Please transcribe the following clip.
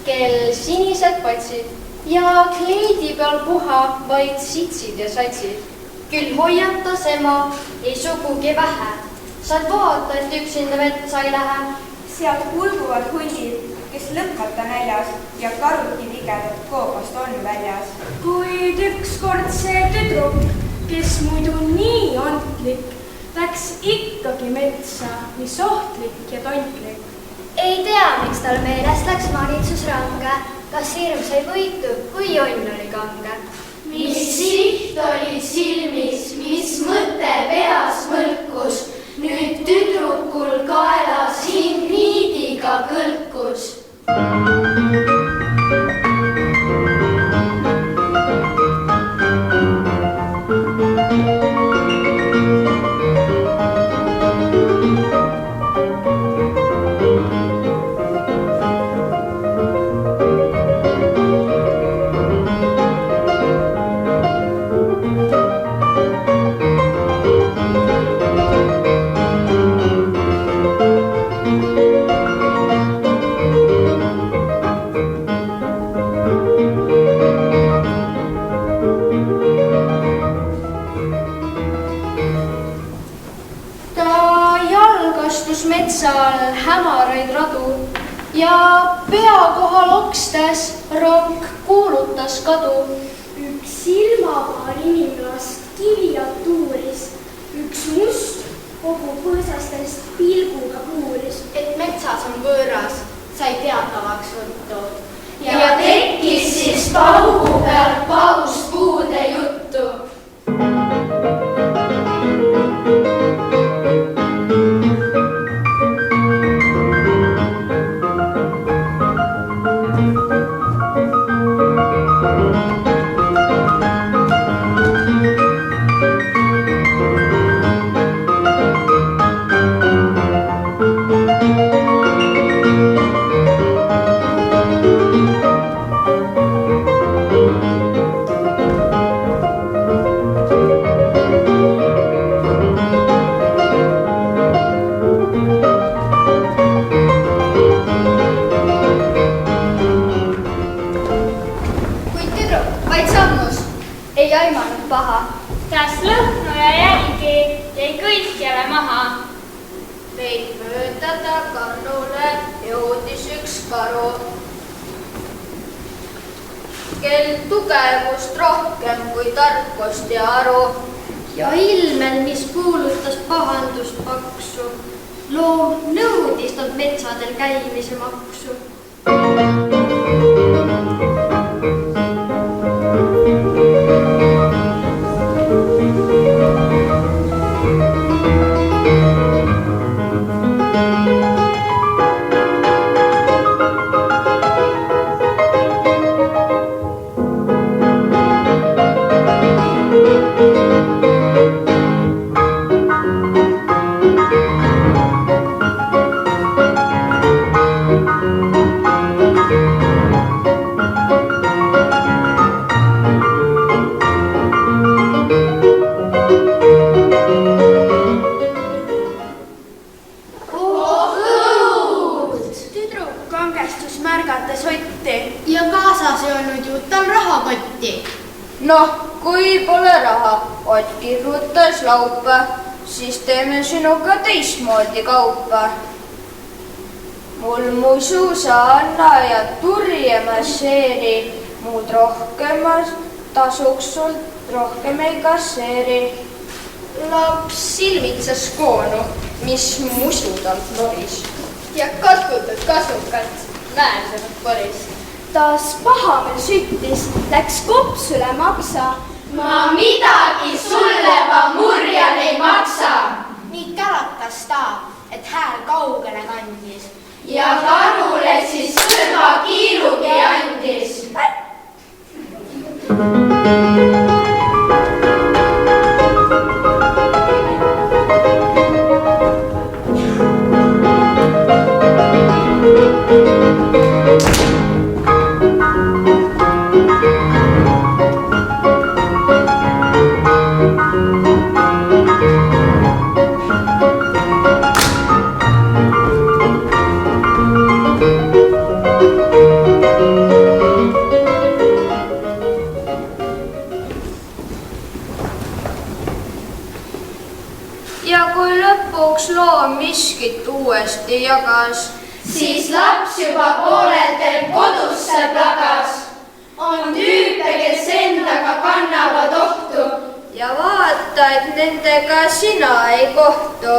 kel sinised patsid ja kleidi peal puha vaid sitsid ja satsid. Küll hoiatas ema ei sugugi vähe. Saad vaata, et üksinda metsa ei lähe. Sealt kulguvad hundid, kes lõkkata näljas ja karuti vigenud koobast on väljas. Kuid ükskord see tüdruk, kes muidu nii antlik, läks ikkagi metsa, mis ohtlik ja tontlik. Ei tea, miks tal meelest läks manitsus range, kas hirm sai võitu või jonn oli kange. Mis siht oli silmis, mis mõte peas mõlkus, nüüd tüdrukul kaelas hing niidiga kõlkus. Metsal hämaraid radu ja pea kohal okstes rong kuulutas kadu. Üks silmapaar inimlast kivijat uuris, üks must kogu põõsastest pilguga puuris. Et metsas on võõras, sai teatavaks võttud. Ja tekkis siis paugu peal paust puude juttu. Käs lõhnu ja jälgi jäi kõikjale maha. Veid mööda kannule jõudis üks karu, kel tugevust rohkem kui tarkust ja aru. Ja ilmel, mis kuulutas pahandust paksu, loom nõudis talt metsadel käimise maksu. Ja kaasas ei olnud ju tal rahakotti. Noh, kui pole raha, Ott kirjutas laupa, siis teeme sinuga teistmoodi kaupa. Mul mu suusa anna ja turje masseeri, muud rohkemas tasuks sult rohkem ei kasseeri. Laps silmitsas koonu, mis musu talt noris ja katkutud kasukalt väärsenud koris. Taas pahamel süttis, läks kopsule maksa. Ma midagi sulle ma murjan ei maksa. Nii käratas ta, et hääl kaugele kandis. Ja karule siis sõrma kiirugi andis. uuesti jagas. Siis laps juba pooleltel kodusse plagas. On tüüpe, kes endaga kannavad ohtu. Ja vaata, et nendega sina ei kohtu.